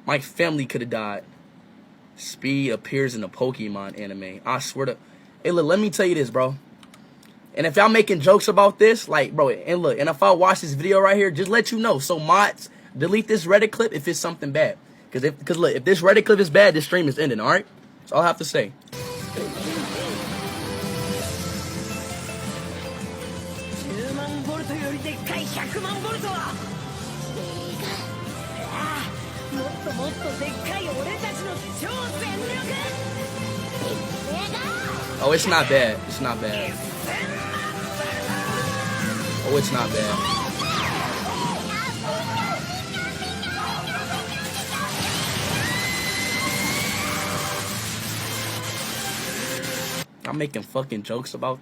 My family could have died. Speed appears in a Pokemon anime. I swear to... Hey, look, let me tell you this, bro. And if y'all making jokes about this, like, bro, and look, and if I watch this video right here, just let you know. So, mods, delete this Reddit clip if it's something bad. Because look, if this Reddit clip is bad, this stream is ending, all right? That's all I have to say. Oh, it's not bad. It's not bad. Oh, it's not bad. I'm making fucking jokes about